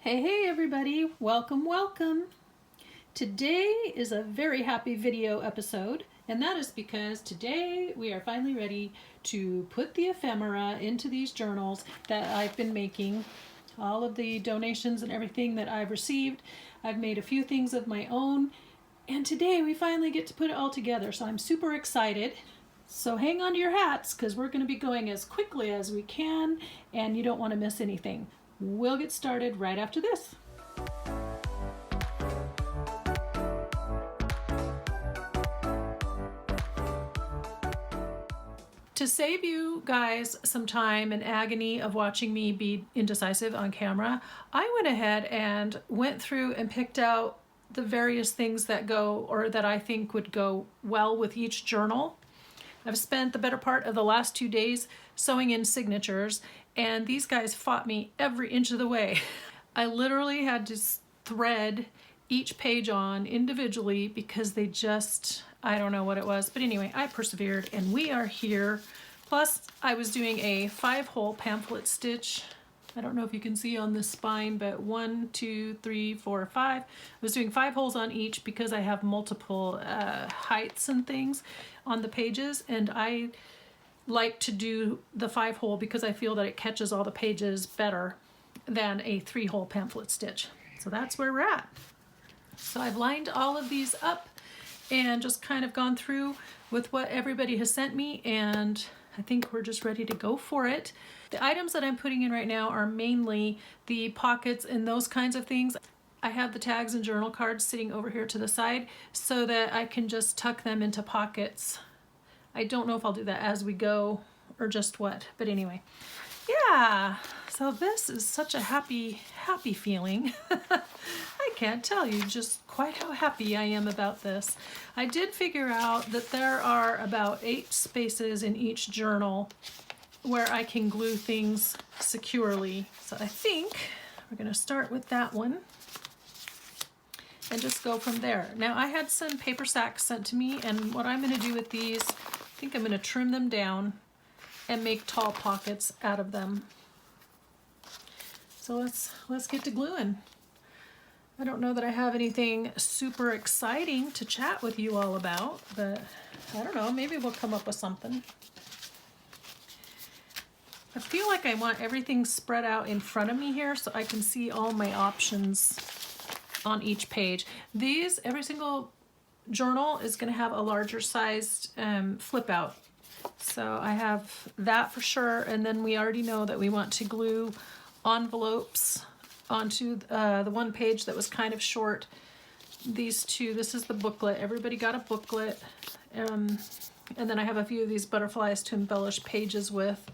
Hey everybody, welcome. Today is a very happy video episode, and that is because today we are finally ready to put the ephemera into these journals that I've been making. All of the donations and everything that I've received, I've made a few things of my own, and today we finally get to put it all together, so I'm super excited. So hang on to your hats because we're going to be going as quickly as we can, and you don't want to miss anything. We'll get started right after this. To save you guys some time and agony of watching me be indecisive on camera, I went ahead and went through and picked out the various things that go or that I think would go well with each journal. I've spent the better part of the last 2 days sewing in signatures, and these guys fought me every inch of the way. I literally had to thread each page on individually because they just, I don't know what it was. But anyway, I persevered and we are here. Plus, I was doing a 5-hole pamphlet stitch. I don't know if you can see on this spine, but 1, 2, 3, 4, 5. I was doing 5 holes on each because I have multiple heights and things on the pages, and I like to do the 5-hole because I feel that it catches all the pages better than a 3-hole pamphlet stitch. So that's where we're at. So I've lined all of these up and just kind of gone through with what everybody has sent me, and I think we're just ready to go for it. The items that I'm putting in right now are mainly the pockets and those kinds of things. I have the tags and journal cards sitting over here to the side so that I can just tuck them into pockets. I don't know if I'll do that as we go or just what, but anyway. Yeah, so this is such a happy feeling. I can't tell you just quite how happy I am about this. I did figure out that there are about 8 spaces in each journal where I can glue things securely. So I think we're going to start with that one and just go from there. Now I had some paper sacks sent to me, and what I'm going to do with these, I think I'm going to trim them down and make tall pockets out of them. So let's get to gluing. I don't know that I have anything super exciting to chat with you all about, but I don't know, maybe we'll come up with something. I feel like I want everything spread out in front of me here so I can see all my options on each page. These, every single journal is going to have a larger sized flip out. So I have that for sure, and then we already know that we want to glue envelopes onto the one page that was kind of short. These two, this is the booklet. Everybody got a booklet. And then I have a few of these butterflies to embellish pages with.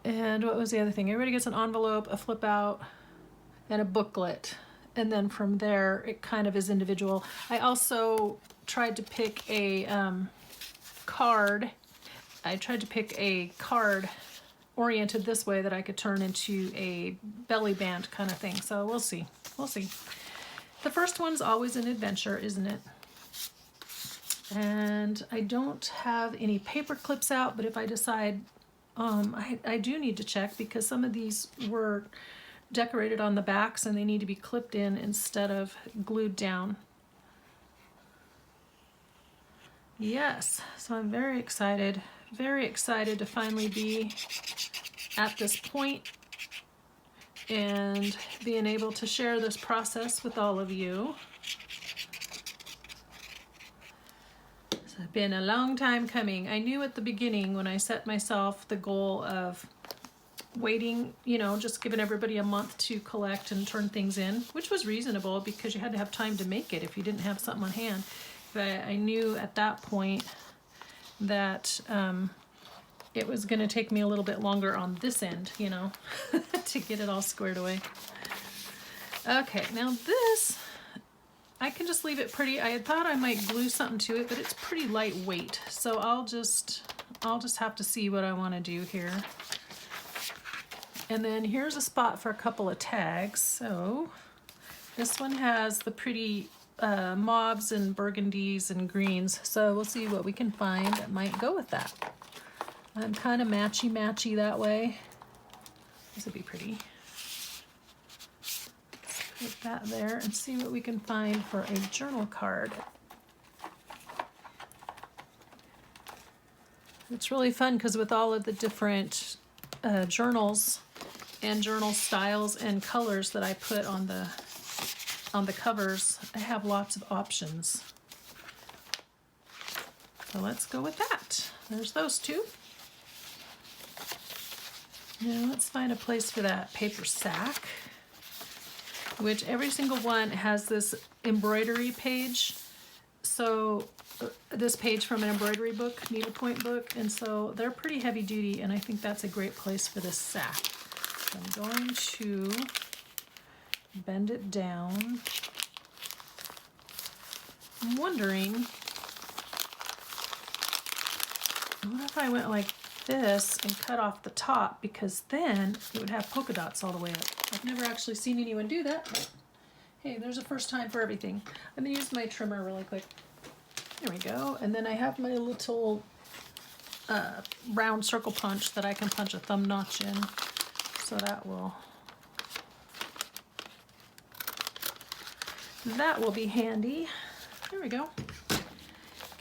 And what was the other thing? Everybody gets an envelope, a flip out, and a booklet. And then from there, it kind of is individual. I also tried to pick a card. I tried to pick a card oriented this way that I could turn into a belly band kind of thing. So we'll see. We'll see. The first one's always an adventure, isn't it? And I don't have any paper clips out, but if I decide, I do need to check because some of these were decorated on the backs and they need to be clipped in instead of glued down. Yes, so I'm very excited to finally be at this point and being able to share this process with all of you. It's been a long time coming. I knew at the beginning when I set myself the goal of waiting, you know, just giving everybody a month to collect and turn things in, which was reasonable because you had to have time to make it if you didn't have something on hand. But I knew at that point that it was going to take me a little bit longer on this end, you know, to get it all squared away. Okay, now this, I can just leave it pretty. I had thought I might glue something to it, but it's pretty lightweight. So I'll just have to see what I want to do here. And then here's a spot for a couple of tags. So this one has the pretty mauves and burgundies and greens. So we'll see what we can find that might go with that. I'm kind of matchy that way. This would be pretty. Put that there and see what we can find for a journal card. It's really fun because with all of the different journals and journal styles and colors that I put on the covers, I have lots of options. So let's go with that. There's those two. Now let's find a place for that paper sack, which every single one has this embroidery page. So this page from an embroidery book, needlepoint book, and so they're pretty heavy duty, and I think that's a great place for this sack. So I'm going to bend it down. I'm wondering, what if I went like this and cut off the top, because then it would have polka dots all the way up. I've never actually seen anyone do that, but hey, there's a first time for everything. I'm gonna use my trimmer really quick. There we go. And then I have my little round circle punch that I can punch a thumb notch in. So that will be handy. There we go.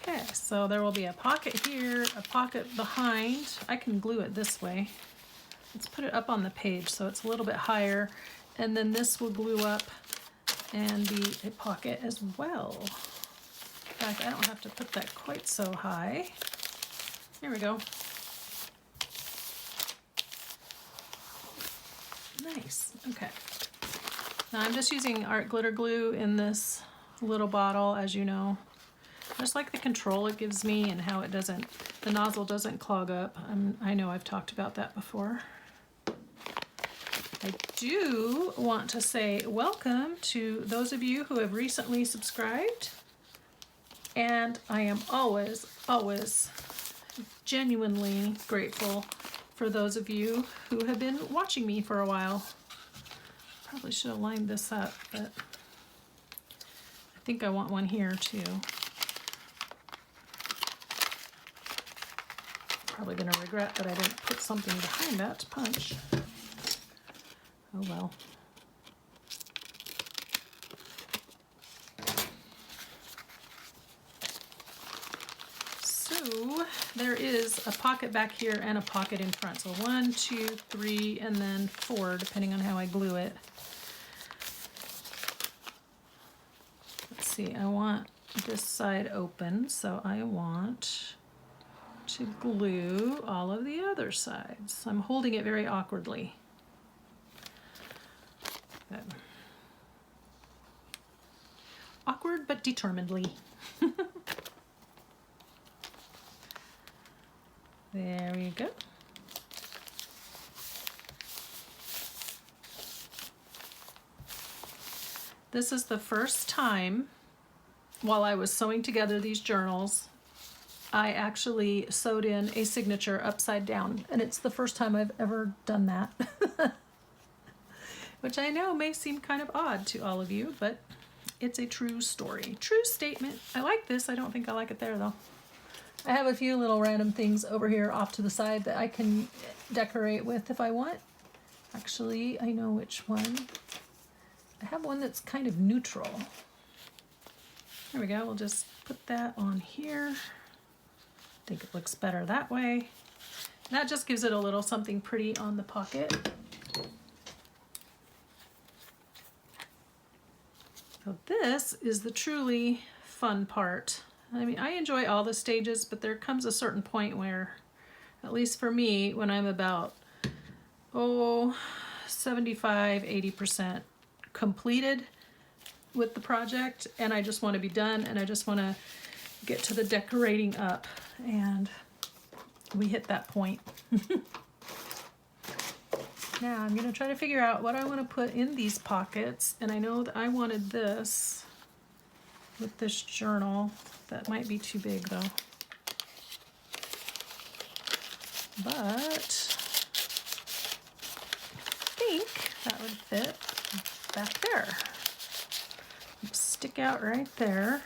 Okay, so there will be a pocket here, a pocket behind. I can glue it this way. Let's put it up on the page so it's a little bit higher. And then this will glue up and be a pocket as well. In fact, I don't have to put that quite so high. There we go. Nice, okay. Now I'm just using art glitter glue in this little bottle, as you know. Just like the control it gives me and how it doesn't, the nozzle doesn't clog up. I know I've talked about that before. I do want to say welcome to those of you who have recently subscribed. And I am always, always genuinely grateful for those of you who have been watching me for a while. Probably should have lined this up, but I think I want one here too. Probably gonna regret that I didn't put something behind that to punch. Oh well. So there is a pocket back here and a pocket in front. So 1, 2, 3, and then 4, depending on how I glue it. Let's see, I want this side open, so I want to glue all of the other sides. I'm holding it very awkwardly. But awkward but determinedly. There we go. This is the first time while I was sewing together these journals, I actually sewed in a signature upside down, and it's the first time I've ever done that. Which I know may seem kind of odd to all of you, but it's a true story. True statement. I like this. I don't think I like it there though. I have a few little random things over here off to the side that I can decorate with if I want. Actually, I know which one. I have one that's kind of neutral. There we go. We'll just put that on here. I think it looks better that way. That just gives it a little something pretty on the pocket. So this is the truly fun part. I mean, I enjoy all the stages, but there comes a certain point where, at least for me, when I'm about, 75, 80% completed with the project, and I just want to be done, and I just want to get to the decorating up, and we hit that point. Now I'm going to try to figure out what I want to put in these pockets, and I know that I wanted this with this journal. That might be too big though. But I think that would fit back there. Stick out right there.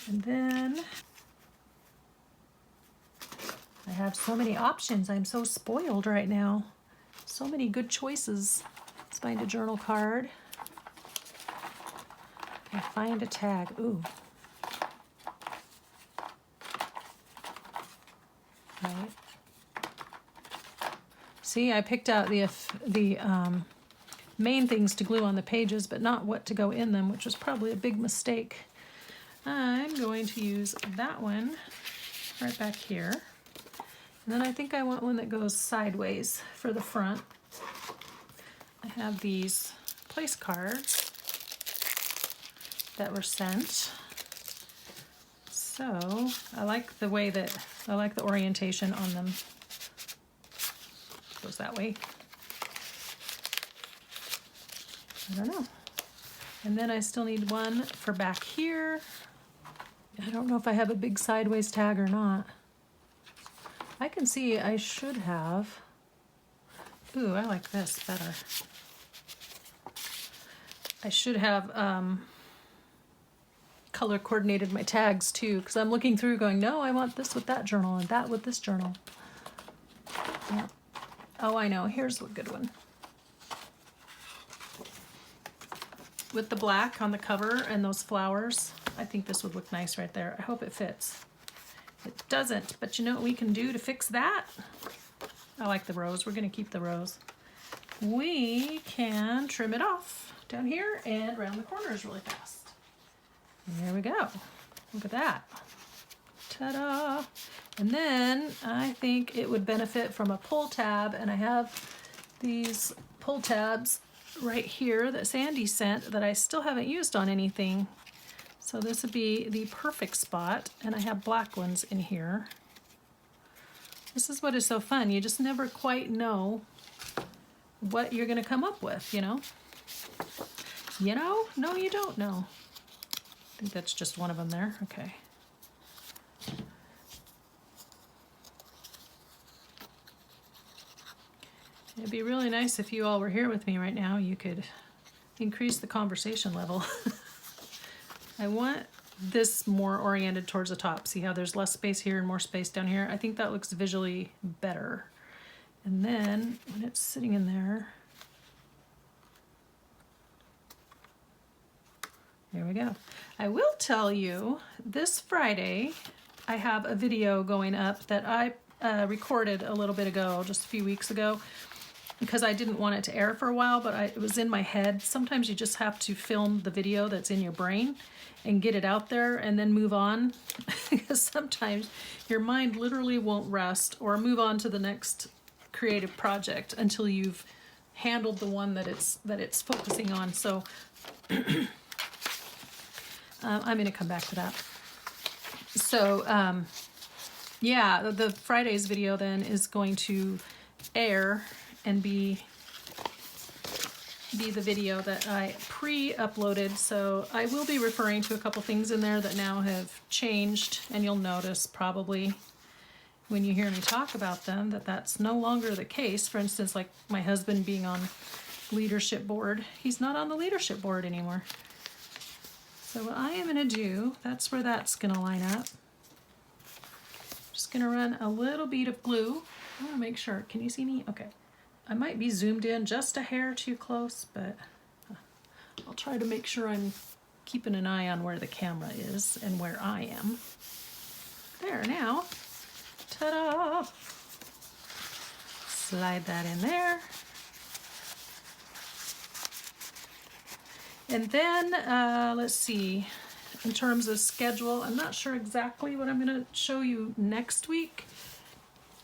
And then I have so many options. I'm so spoiled right now. So many good choices. Let's find a journal card. I find a tag. Ooh. Right. See, I picked out the main things to glue on the pages, but not what to go in them, which was probably a big mistake. I'm going to use that one right back here. And then I think I want one that goes sideways for the front. I have these place cards that were sent. So I like the way that, I like the orientation on them. Goes that way. I don't know. And then I still need one for back here. I don't know if I have a big sideways tag or not. I can see I should have. Ooh, I like this better. I should have color coordinated my tags too, because I'm looking through going, no, I want this with that journal and that with this journal. Yeah. Oh, I know. Here's a good one. With the black on the cover and those flowers, I think this would look nice right there. I hope it fits. It doesn't, but you know what we can do to fix that? I like the rose. We're going to keep the rose. We can trim it off down here and round the corners really fast. And there we go. Look at that. Ta-da! And then I think it would benefit from a pull tab, and I have these pull tabs right here that Sandy sent that I still haven't used on anything. So this would be the perfect spot, and I have black ones in here. This is what is so fun. You just never quite know what you're going to come up with, you know? You know? No, you don't know. I think that's just one of them there. Okay. It'd be really nice if you all were here with me right now. You could increase the conversation level. I want this more oriented towards the top. See how there's less space here and more space down here? I think that looks visually better. And then when it's sitting in there, there we go. I will tell you, this Friday, I have a video going up that I recorded a little bit ago, just a few weeks ago, because I didn't want it to air for a while, but it was in my head. Sometimes you just have to film the video that's in your brain and get it out there and then move on, because sometimes your mind literally won't rest or move on to the next creative project until you've handled the one that it's focusing on. So I'm going to come back to that. So yeah, the Friday's video then is going to air and be the video that I pre-uploaded. So I will be referring to a couple things in there that now have changed, and you'll notice probably when you hear me talk about them that that's no longer the case. For instance, like my husband being on leadership board, he's not on the leadership board anymore. So what I am going to do, that's where that's going to line up. Just going to run a little bead of glue. I want to make sure. Can you see me? Okay. I might be zoomed in just a hair too close, but I'll try to make sure I'm keeping an eye on where the camera is and where I am. There now. Ta-da! Slide that in there. And then, let's see, in terms of schedule, I'm not sure exactly what I'm going to show you next week.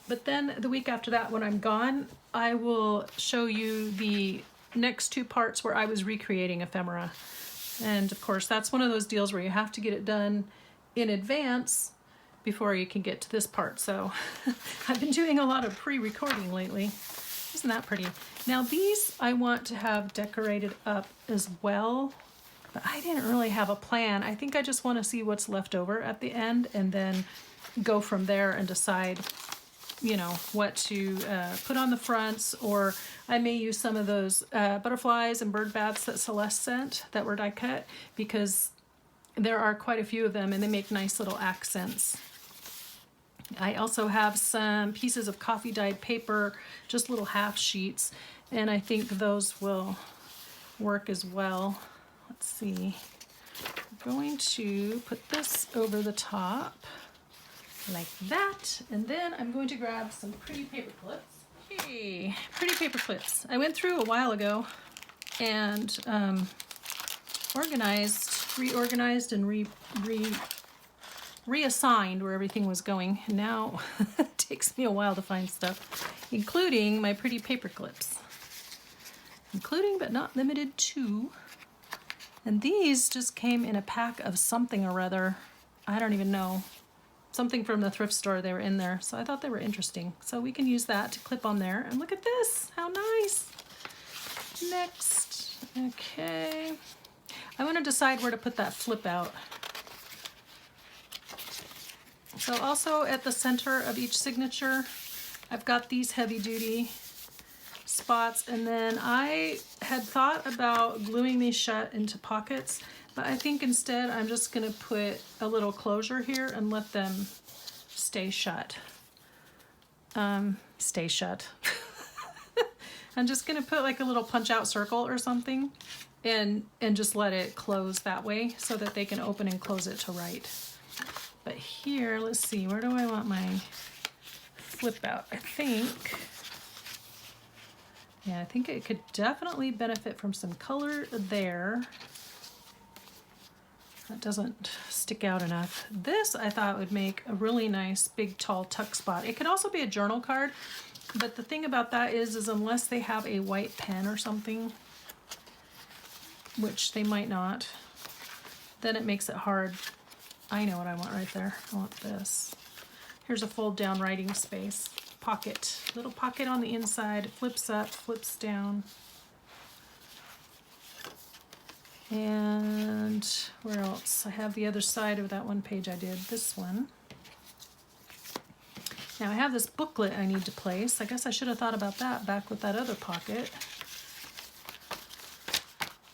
But then the week after that, when I'm gone, I will show you the next two parts where I was recreating ephemera. And of course, that's one of those deals where you have to get it done in advance before you can get to this part. So I've been doing a lot of pre-recording lately. Isn't that pretty? Now these I want to have decorated up as well, but I didn't really have a plan. I think I just want to see what's left over at the end and then go from there and decide, you know, what to put on the fronts, or I may use some of those butterflies and bird baths that Celeste sent that were die cut, because there are quite a few of them and they make nice little accents. I also have some pieces of coffee dyed paper, just little half sheets, and I think those will work as well. Let's see. I'm going to put this over the top like that, and then I'm going to grab some pretty paper clips. Hey, pretty paper clips. I went through a while ago and reorganized and reassigned where everything was going. And now it takes me a while to find stuff, including my pretty paper clips. Including but not limited to. And these just came in a pack of something or other. I don't even know. Something from the thrift store, they were in there. So I thought they were interesting. So we can use that to clip on there. And look at this, how nice. Next, okay. I want to decide where to put that flip out. So also at the center of each signature, I've got these heavy duty spots, and then I had thought about gluing these shut into pockets, but I think instead I'm just going to put a little closure here and let them stay shut. Stay shut. I'm just going to put like a little punch out circle or something and just let it close that way so that they can open and close it to right. But here, let's see, where do I want my flip out? I think it could definitely benefit from some color there. That doesn't stick out enough. This I thought would make a really nice big tall tuck spot. It could also be a journal card, but the thing about that is unless they have a white pen or something, which they might not, then it makes it hard. I know what I want right there. I want this. Here's a fold down writing space. Pocket. Little pocket on the inside. It flips up, flips down. And where else? I have the other side of that one page I did. This one. Now I have this booklet I need to place. I guess I should have thought about that back with that other pocket.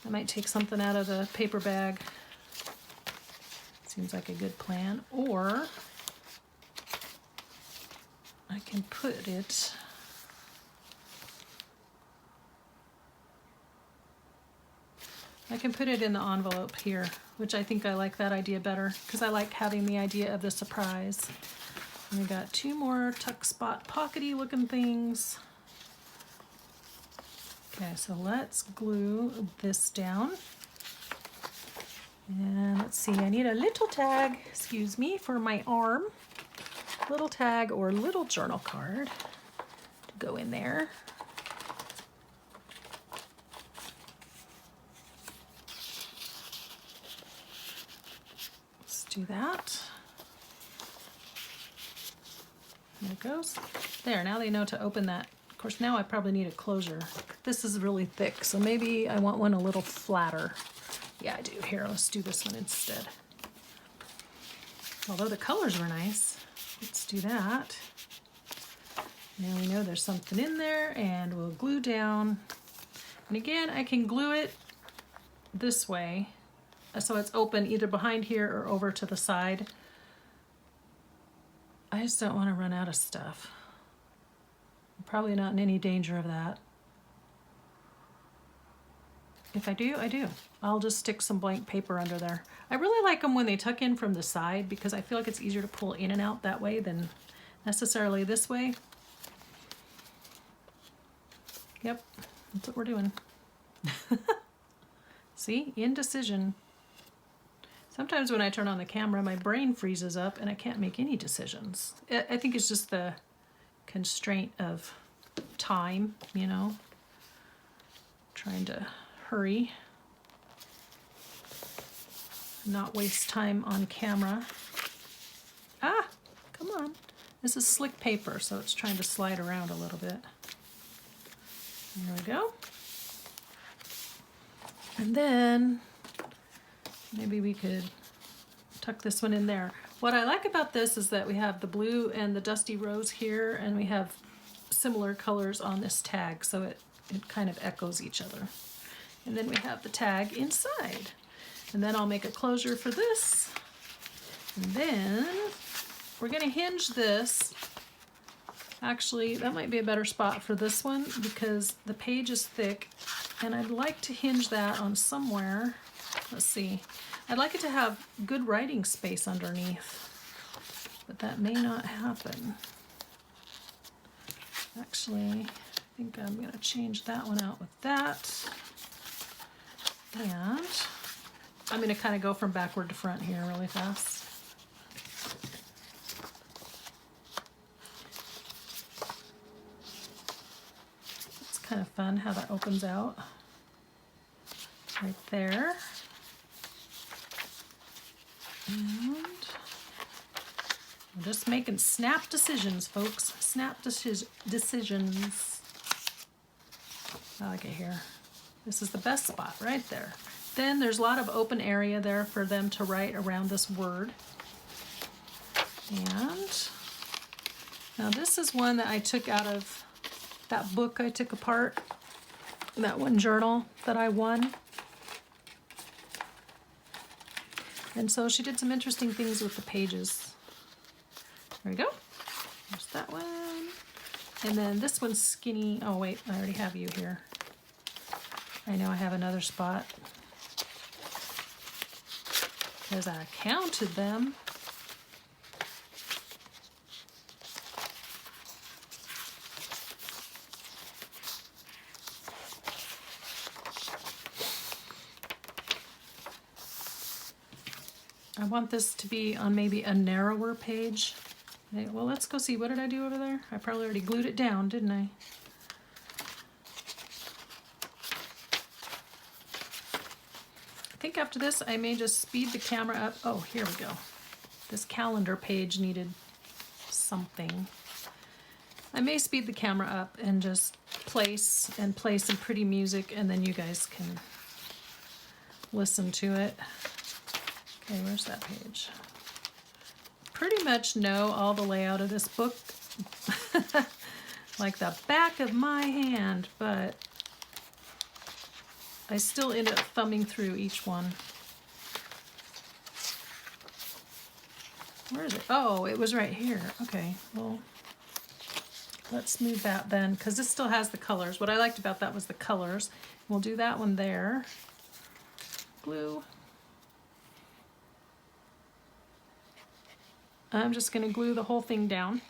I might take something out of the paper bag. Seems like a good plan. Or I can put it in the envelope here, which I think I like that idea better because I like having the idea of the surprise. And we got two more tuck spot pockety looking things. Okay, so let's glue this down. And let's see, I need a little tag, excuse me, for my arm. Little tag or little journal card to go in there. Let's do that. There it goes. There, now they know to open that. Of course, now I probably need a closure. This is really thick, so maybe I want one a little flatter. Yeah, I do. Here, let's do this one instead. Although the colors were nice. Let's do that. Now we know there's something in there, and we'll glue down. And again, I can glue it this way, so it's open either behind here or over to the side. I just don't want to run out of stuff. I'm probably not in any danger of that. If I do, I do. I'll just stick some blank paper under there. I really like them when they tuck in from the side because I feel like it's easier to pull in and out that way than necessarily this way. Yep, that's what we're doing. See, indecision. Sometimes when I turn on the camera, my brain freezes up and I can't make any decisions. I think it's just the constraint of time, you know, trying to hurry, not waste time on camera. Ah, come on. This is slick paper, so it's trying to slide around a little bit. There we go. And then maybe we could tuck this one in there. What I like about this is that we have the blue and the dusty rose here, and we have similar colors on this tag, so it kind of echoes each other. And then we have the tag inside. And then I'll make a closure for this. And then we're going to hinge this. Actually, that might be a better spot for this one because the page is thick, and I'd like to hinge that on somewhere. Let's see. I'd like it to have good writing space underneath, but that may not happen. Actually, I think I'm going to change that one out with that. And I'm going to kind of go from backward to front here really fast. It's kind of fun how that opens out right there. And I'm just making snap decisions, folks. Snap decisions. I like it here. This is the best spot right there. Then there's a lot of open area there for them to write around this word. And now this is one that I took out of that book I took apart, that one journal that I won. And so she did some interesting things with the pages. There we go. There's that one. And then this one's skinny. Oh wait, I already have you here. I know I have another spot, because I counted them. I want this to be on maybe a narrower page. Okay, well, let's go see. What did I do over there? I probably already glued it down, didn't I? I think after this, I may just speed the camera up. Oh, here we go. This calendar page needed something. I may speed the camera up and just play some pretty music, and then you guys can listen to it. Okay, where's that page? Pretty much know all the layout of this book like the back of my hand, but I still end up thumbing through each one. Where is it? Oh, it was right here. Okay, well, let's move that then, because this still has the colors. What I liked about that was the colors. We'll do that one there. Glue. I'm just going to glue the whole thing down.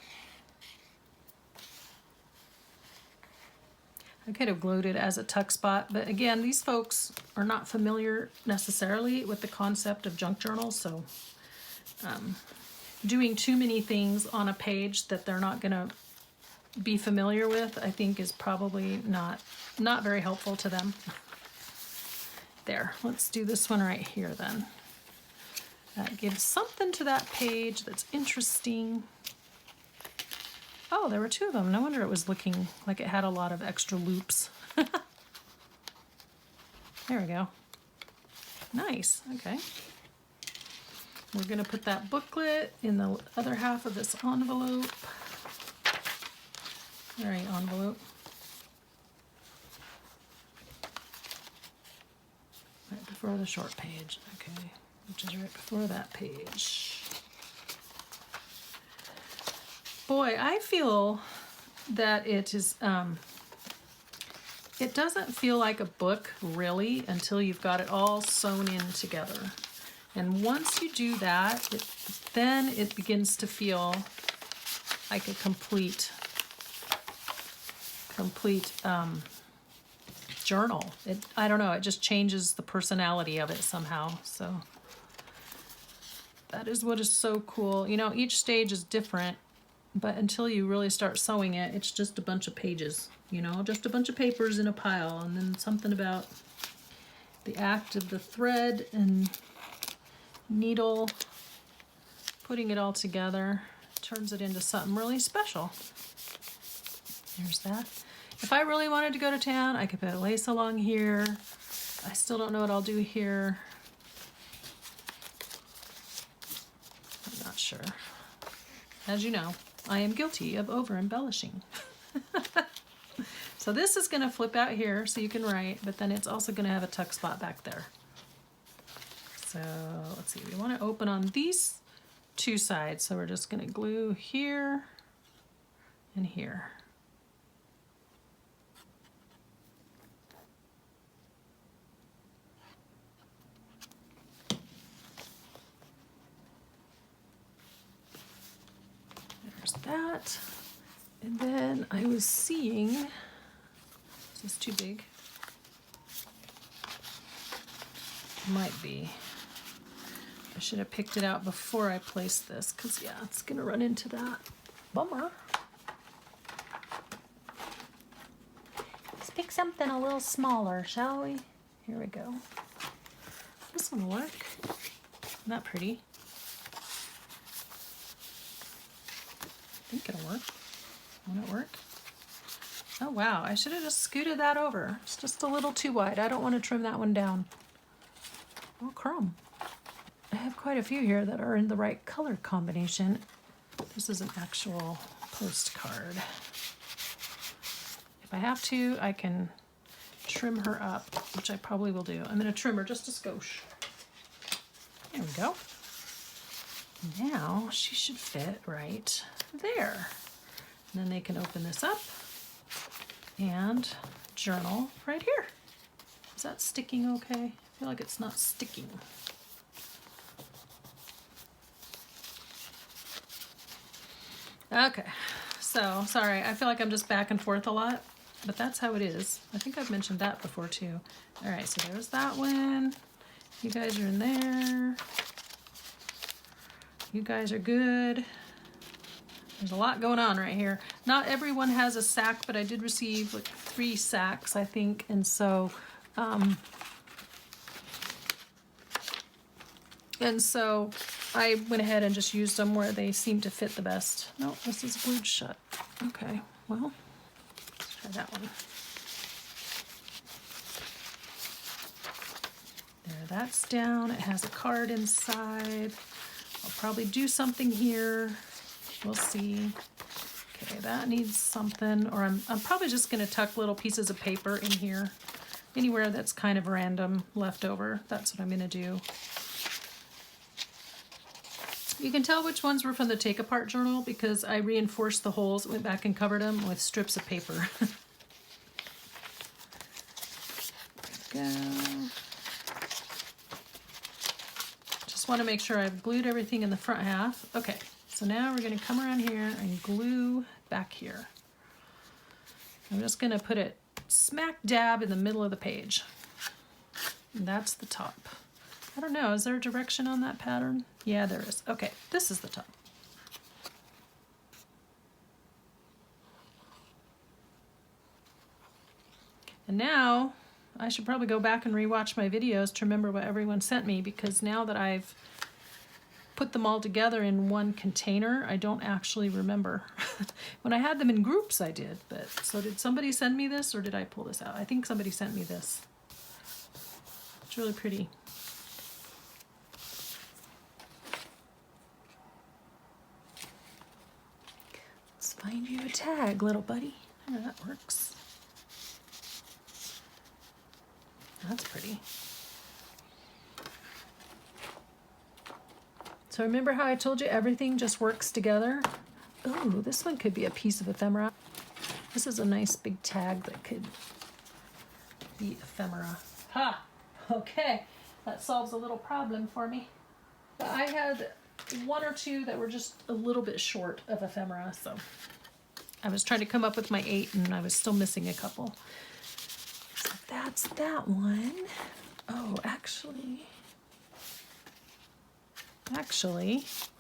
I could have glued it as a tuck spot, but again, these folks are not familiar necessarily with the concept of junk journals, so doing too many things on a page that they're not going to be familiar with, I think is probably not very helpful to them. There, let's do this one right here then. That gives something to that page that's interesting. Oh, there were two of them. No wonder it was looking like it had a lot of extra loops. There we go. Nice, okay. We're gonna put that booklet in the other half of this envelope. All right, envelope. Right before the short page, okay, which is right before that page. Boy, I feel that it is, it doesn't feel like a book really until you've got it all sewn in together. And once you do that, then it begins to feel like a complete journal. I don't know, it just changes the personality of it somehow. So that is what is so cool. You know, each stage is different, but until you really start sewing it, it's just a bunch of pages, you know, just a bunch of papers in a pile, and then something about the act of the thread and needle, putting it all together, turns it into something really special. There's that. If I really wanted to go to town, I could put lace along here. I still don't know what I'll do here. I'm not sure. As you know, I am guilty of over-embellishing. So this is going to flip out here so you can write, but then it's also going to have a tuck spot back there. So let's see, we want to open on these two sides, so we're just going to glue here and here. that. And then I was seeing, is this too big? Might be. I should have picked it out before I placed this, because yeah, it's gonna run into that. Bummer. Let's pick something a little smaller, shall we? Here we go. This one will work. Not pretty. I think it'll work. Won't it work? Oh wow, I should have just scooted that over. It's just a little too wide. I don't want to trim that one down. Oh, crumb. I have quite a few here that are in the right color combination. This is an actual postcard. If I have to, I can trim her up, which I probably will do. I'm going to trim her just a skosh. There we go. Now she should fit right there. And then they can open this up and journal right here. Is that sticking okay? I feel like it's not sticking. Okay, so sorry, I feel like I'm just back and forth a lot, but that's how it is. I think I've mentioned that before too. All right, so there's that one. You guys are in there. You guys are good. There's a lot going on right here. Not everyone has a sack, but I did receive like 3 sacks, I think, and so I went ahead and just used them where they seem to fit the best. No, this is glued shut. Okay, well, let's try that one. There, that's down. It has a card inside. I'll probably do something here. We'll see. Okay, that needs something, or I'm probably just gonna tuck little pieces of paper in here. Anywhere that's kind of random left over, that's what I'm gonna do. You can tell which ones were from the take apart journal because I reinforced the holes, went back and covered them with strips of paper. There we go. Just want to make sure I've glued everything in the front half. Okay, so now we're going to come around here and glue back here. I'm just going to put it smack dab in the middle of the page. And that's the top. I don't know, is there a direction on that pattern? Yeah, there is. Okay, this is the top. And now, I should probably go back and rewatch my videos to remember what everyone sent me, because now that I've put them all together in one container, I don't actually remember. When I had them in groups, I did, but so did somebody send me this or did I pull this out? I think somebody sent me this. It's really pretty. Find you a tag, little buddy. Oh, that works. That's pretty. So remember how I told you everything just works together? Oh, this one could be a piece of ephemera. This is a nice big tag that could be ephemera. Ha! Okay, that solves a little problem for me. But I had 1 or 2 that were just a little bit short of ephemera, so I was trying to come up with my 8 and I was still missing a couple. So that's that one. Oh, actually,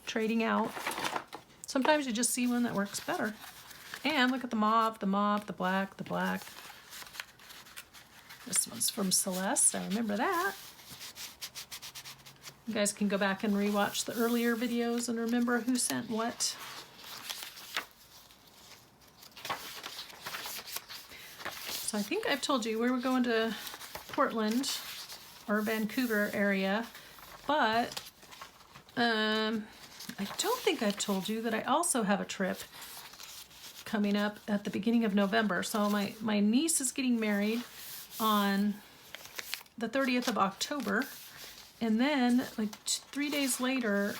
trading out. Sometimes you just see one that works better. And look at the mauve, the black, the black. This one's from Celeste, I remember that. You guys can go back and rewatch the earlier videos and remember who sent what. So I think I've told you we were going to Portland or Vancouver area, but I don't think I've told you that I also have a trip coming up at the beginning of November. So my niece is getting married on the 30th of October. And then, like 3 days later,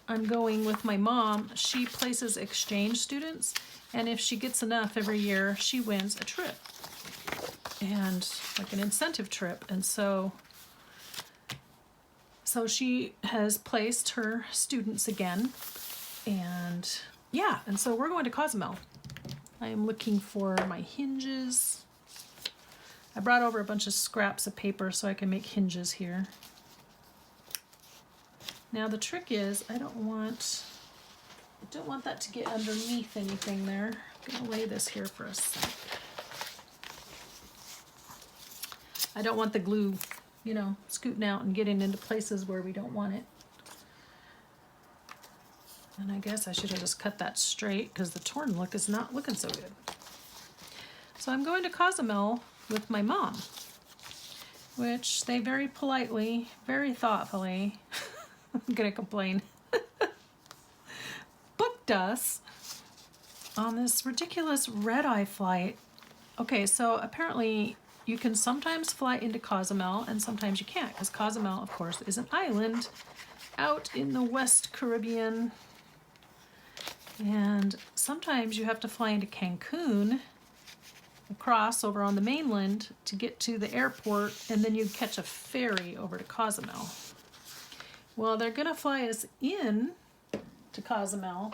I'm going with my mom. She places exchange students, and if she gets enough every year, she wins a trip. And like an incentive trip. And so she has placed her students again, and yeah, and so we're going to Cozumel. I am looking for my hinges. I brought over a bunch of scraps of paper so I can make hinges here. Now the trick is I don't want that to get underneath anything there. I'm gonna lay this here for a sec. I don't want the glue, you know, scooting out and getting into places where we don't want it. And I guess I should have just cut that straight because the torn look is not looking so good. So I'm going to Cozumel with my mom, which they very politely, very thoughtfully, I'm gonna complain, booked us on this ridiculous red-eye flight. Okay, so apparently you can sometimes fly into Cozumel and sometimes you can't, because Cozumel, of course, is an island out in the West Caribbean. And sometimes you have to fly into Cancun, across over on the mainland to get to the airport, and then you catch a ferry over to Cozumel. Well, they're gonna fly us in to Cozumel,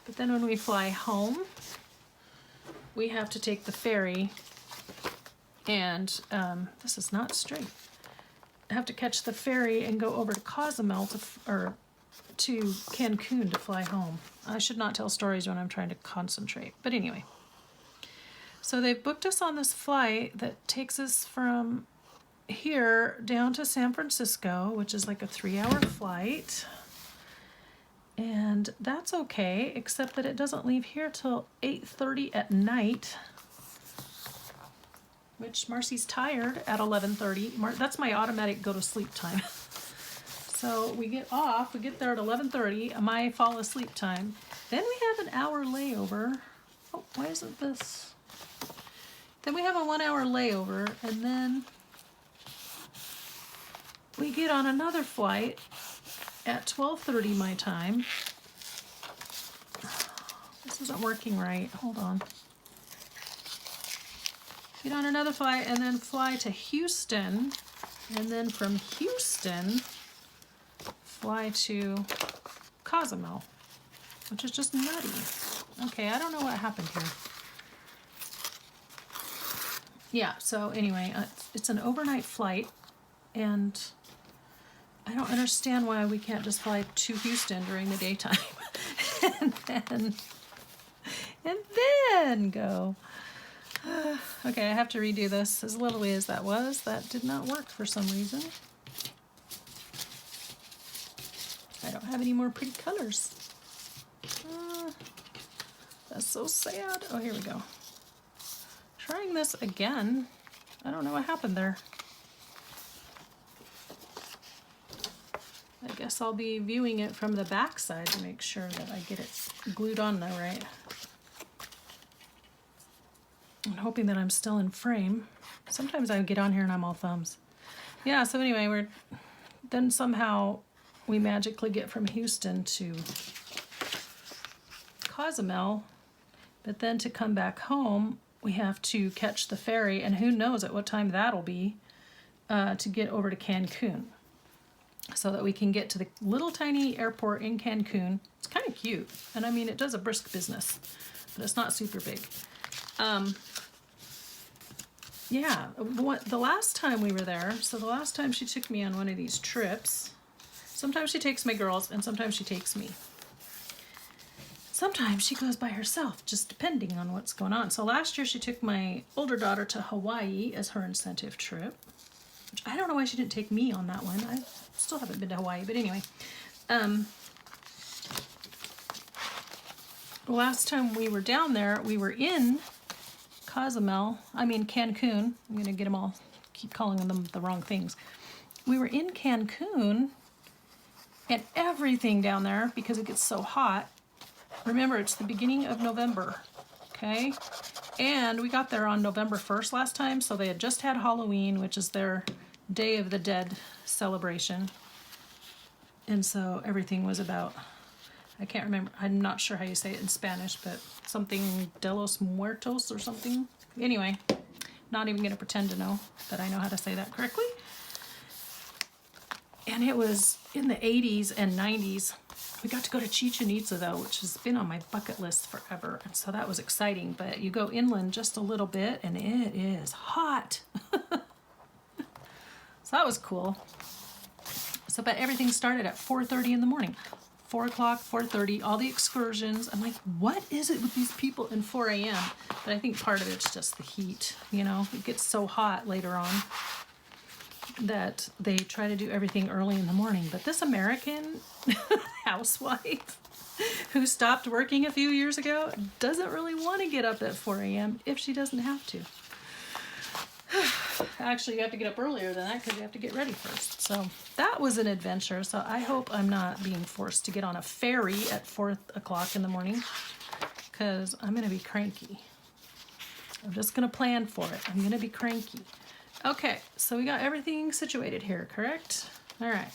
but then when we fly home, we have to take the ferry, and this is not straight. I have to catch the ferry and go over to Cozumel to Cancun to fly home. I should not tell stories when I'm trying to concentrate, but anyway. So they've booked us on this flight that takes us from here down to San Francisco, which is like a 3-hour flight. And that's okay, except that it doesn't leave here till 8:30 at night, which Marcy's tired at 11:30. That's my automatic go to sleep time. So we get off, we get there at 11:30, my fall asleep time. Then we have an hour layover. Oh, why isn't this? Then we have a 1-hour layover, and then we get on another flight at 12:30 my time. This isn't working right. Hold on. Get on another flight and then fly to Houston, and then from Houston fly to Cozumel, which is just nutty. Okay, I don't know what happened here. Yeah, so anyway, it's an overnight flight, and I don't understand why we can't just fly to Houston during the daytime and then go. Okay, I have to redo this. As lovely as that was, that did not work for some reason. I don't have any more pretty colors. That's so sad. Oh, here we go. Trying this again. I don't know what happened there. I guess I'll be viewing it from the back side to make sure that I get it glued on there right. I'm hoping that I'm still in frame. Sometimes I get on here and I'm all thumbs. Yeah, so anyway, then somehow we magically get from Houston to Cozumel, but then to come back home, we have to catch the ferry, and who knows at what time that'll be, to get over to Cancun, so that we can get to the little tiny airport in Cancun. It's kind of cute, and I mean, it does a brisk business, but it's not super big. Yeah, the last time we were there, so the last time she took me on one of these trips, sometimes she takes my girls and sometimes she takes me. Sometimes she goes by herself, just depending on what's going on. So last year she took my older daughter to Hawaii as her incentive trip, which I don't know why she didn't take me on that one. I still haven't been to Hawaii, but anyway. Last time we were down there, we were in Cancun. I'm gonna get them all, keep calling them the wrong things. We were in Cancun, and everything down there, because it gets so hot, remember it's the beginning of November, okay? And we got there on November 1st last time, so they had just had Halloween, which is their Day of the Dead celebration. And so everything was about, I can't remember, I'm not sure how you say it in Spanish, but something de los muertos or something. Anyway, not even gonna pretend to know that I know how to say that correctly. And it was in the 80s and 90s. We got to go to Chichen Itza though, which has been on my bucket list forever. And so that was exciting, but you go inland just a little bit and it is hot. So that was cool. So, but everything started at 4:30 in the morning. 4 o'clock, 4:30, all the excursions. I'm like, what is it with these people in 4 a.m.? But I think part of it's just the heat, you know, it gets so hot later on that they try to do everything early in the morning. But this American housewife who stopped working a few years ago doesn't really want to get up at 4 a.m. if she doesn't have to. Actually, you have to get up earlier than that because you have to get ready first. So that was an adventure. So I hope I'm not being forced to get on a ferry at 4 o'clock in the morning because I'm going to be cranky. I'm just going to plan for it. I'm going to be cranky. Okay, so we got everything situated here, correct? All right.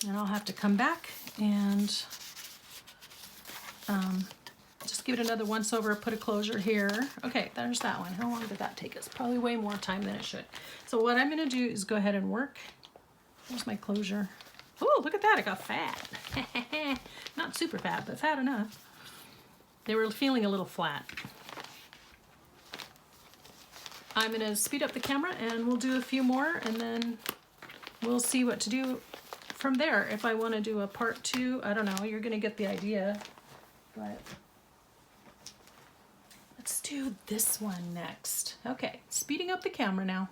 And I'll have to come back and just give it another once over, put a closure here. Okay, there's that one. How long did that take us? Probably way more time than it should. So what I'm gonna do is go ahead and work. There's my closure. Oh, look at that, it got fat. Not super fat, but fat enough. They were feeling a little flat. I'm gonna speed up the camera and we'll do a few more and then we'll see what to do from there. If I wanna do a part 2, I don't know, you're gonna get the idea, but let's do this one next. Okay, speeding up the camera now.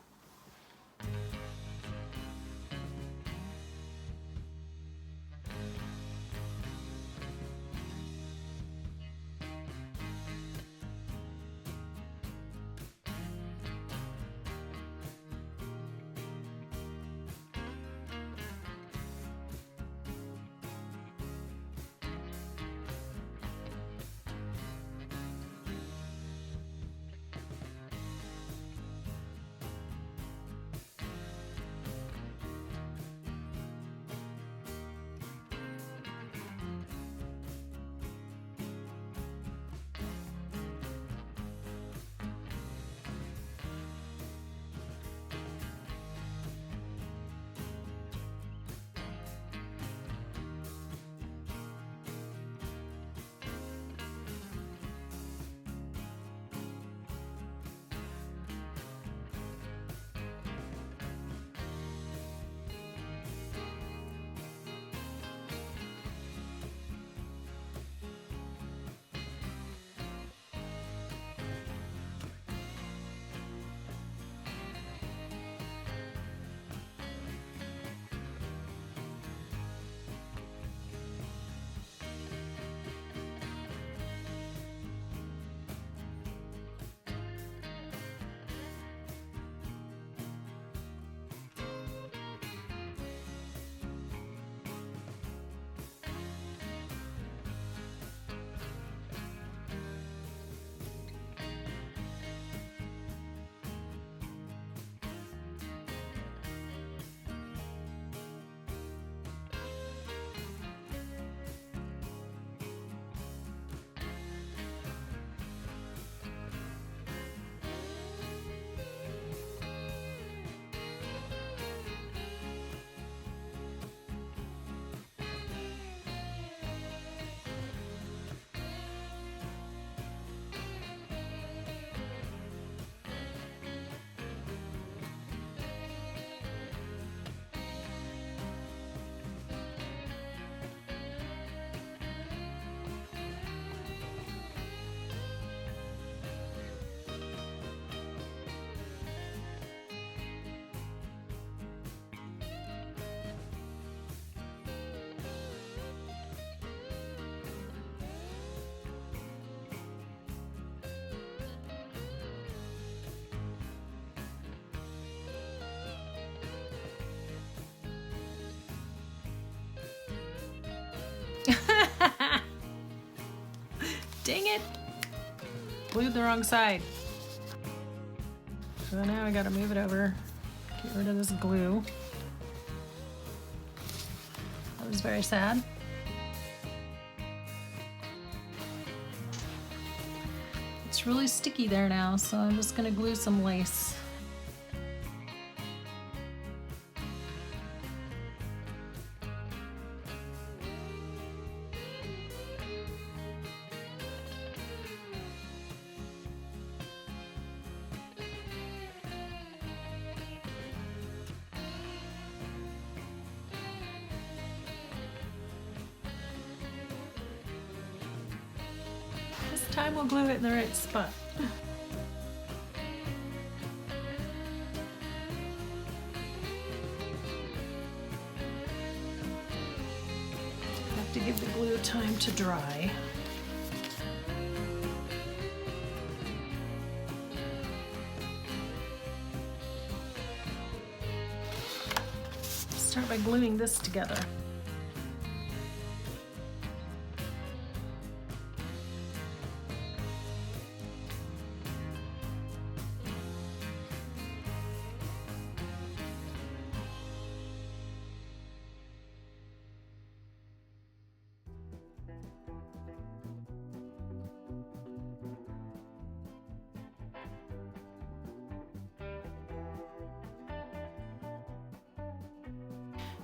Dang it! Glued the wrong side. So now I gotta move it over, get rid of this glue. That was very sad. It's really sticky there now, so I'm just gonna glue some lace. Time will glue it in the right spot. Have to give the glue time to dry. Start by gluing this together.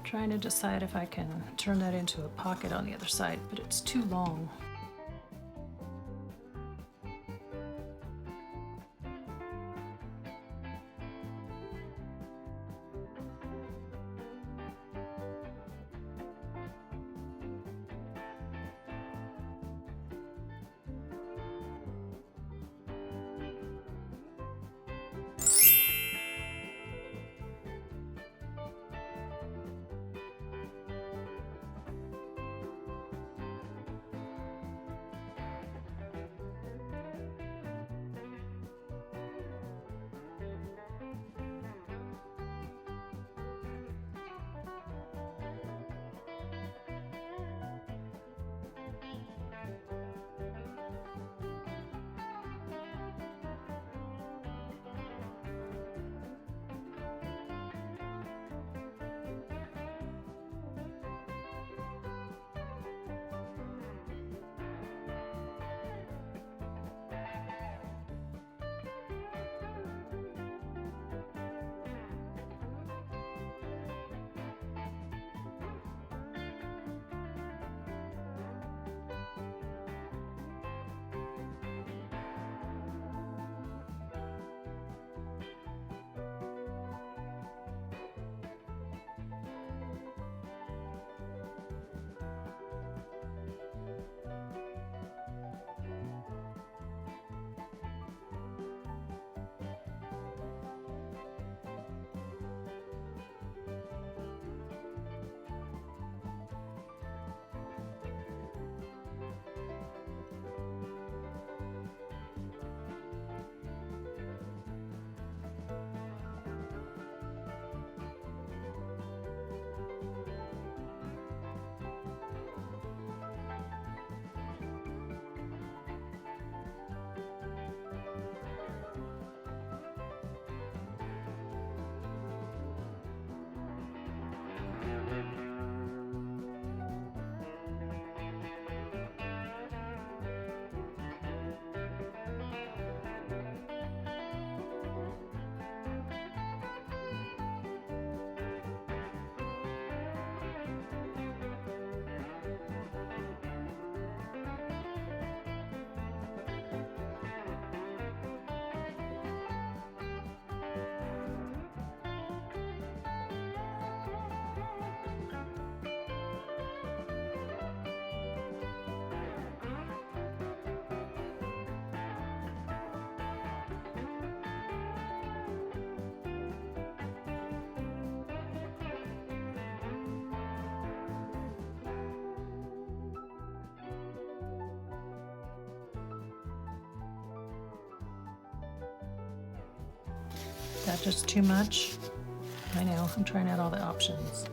Trying to decide if I can turn that into a pocket on the other side, but it's too long. That just too much? I know, I'm trying out all the options.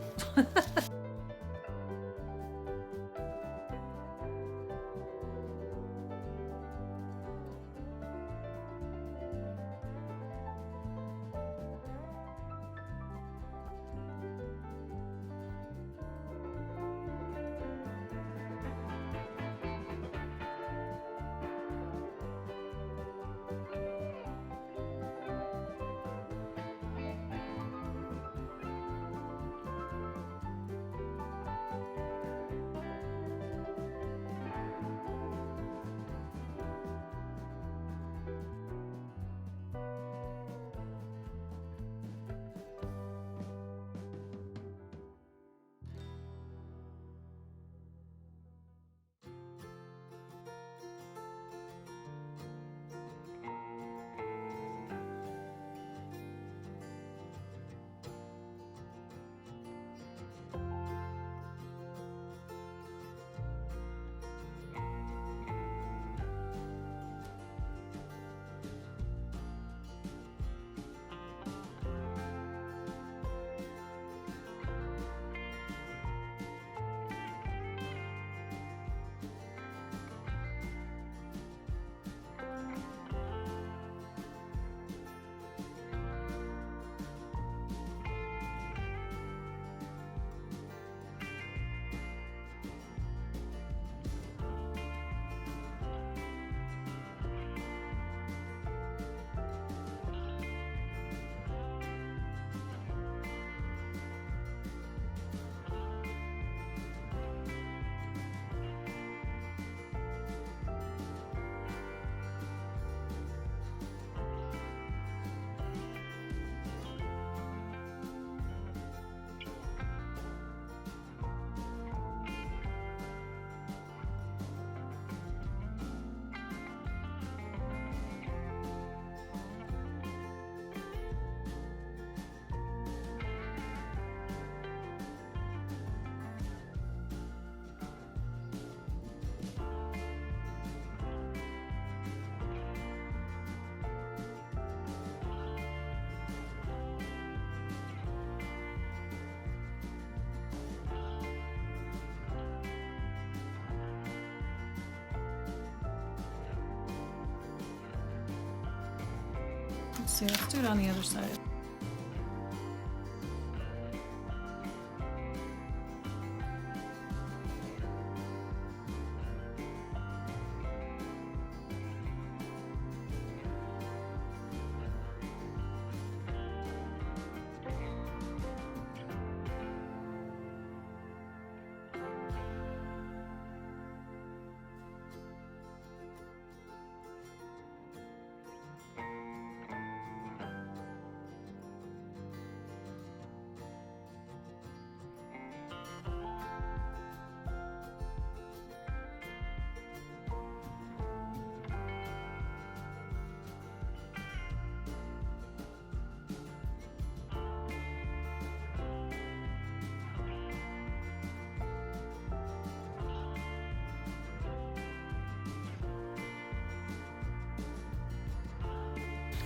Let's see, let's do it on the other side.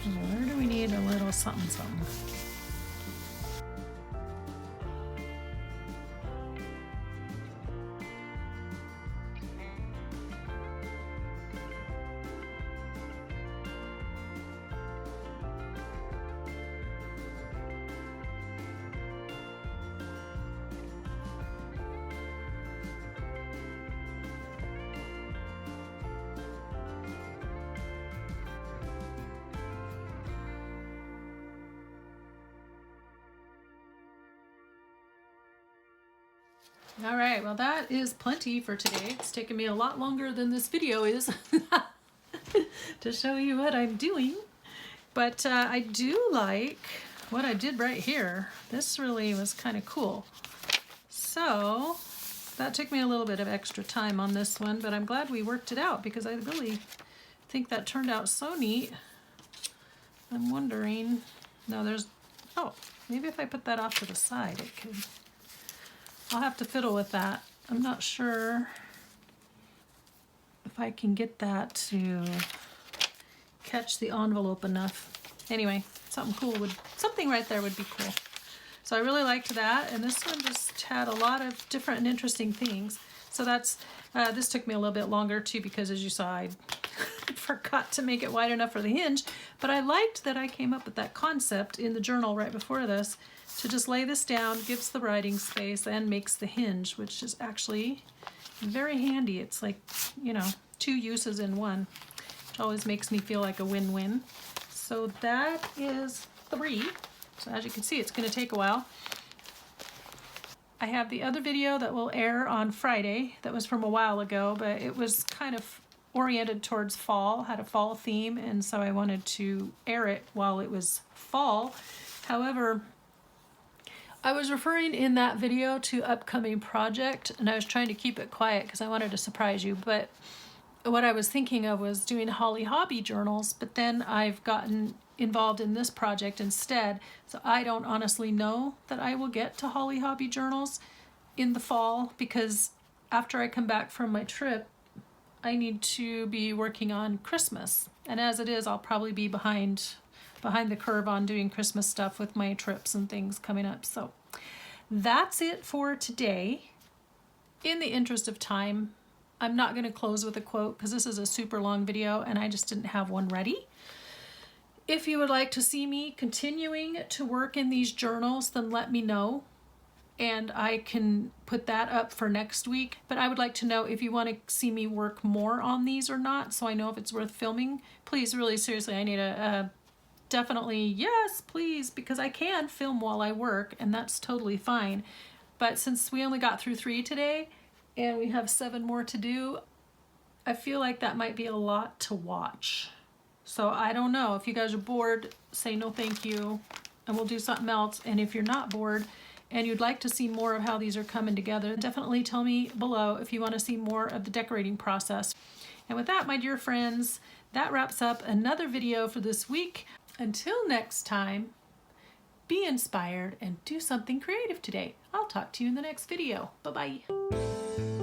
Where do we need a little something something? All right, well that is plenty for today. It's taken me a lot longer than this video is to show you what I'm doing. But I do like what I did right here. This really was kind of cool. So that took me a little bit of extra time on this one, but I'm glad we worked it out because I really think that turned out so neat. I'm wondering, no, there's, oh, maybe if I put that off to the side, it could. I'll have to fiddle with that. I'm not sure if I can get that to catch the envelope enough. Anyway, something right there would be cool. So I really liked that, and this one just had a lot of different and interesting things. So that's, this took me a little bit longer too because as you saw, I forgot to make it wide enough for the hinge, but I liked that I came up with that concept in the journal right before this to just lay this down, gives the writing space, and makes the hinge, which is actually very handy. It's like, you know, 2 uses in one, which always makes me feel like a win-win. So that is 3. So as you can see, it's going to take a while. I have the other video that will air on Friday that was from a while ago, but it was kind of oriented towards fall, had a fall theme, and so I wanted to air it while it was fall. However, I was referring in that video to upcoming project, and I was trying to keep it quiet because I wanted to surprise you, but what I was thinking of was doing Holly Hobby journals, but then I've gotten involved in this project instead, so I don't honestly know that I will get to Holly Hobby journals in the fall because after I come back from my trip, I need to be working on Christmas, and as it is, I'll probably be behind the curve on doing Christmas stuff with my trips and things coming up. So that's it for today. In the interest of time, I'm not going to close with a quote because this is a super long video and I just didn't have one ready. If you would like to see me continuing to work in these journals, then let me know and I can put that up for next week. But I would like to know if you want to see me work more on these or not, so I know if it's worth filming. Please, really seriously, I need a definitely yes, please, because I can film while I work and that's totally fine. But since we only got through 3 today and we have 7 more to do, I feel like that might be a lot to watch. So I don't know. If you guys are bored, say no thank you and we'll do something else. And if you're not bored and you'd like to see more of how these are coming together, definitely tell me below if you want to see more of the decorating process. And with that, my dear friends, that wraps up another video for this week. Until next time, be inspired and do something creative today. I'll talk to you in the next video. Bye-bye.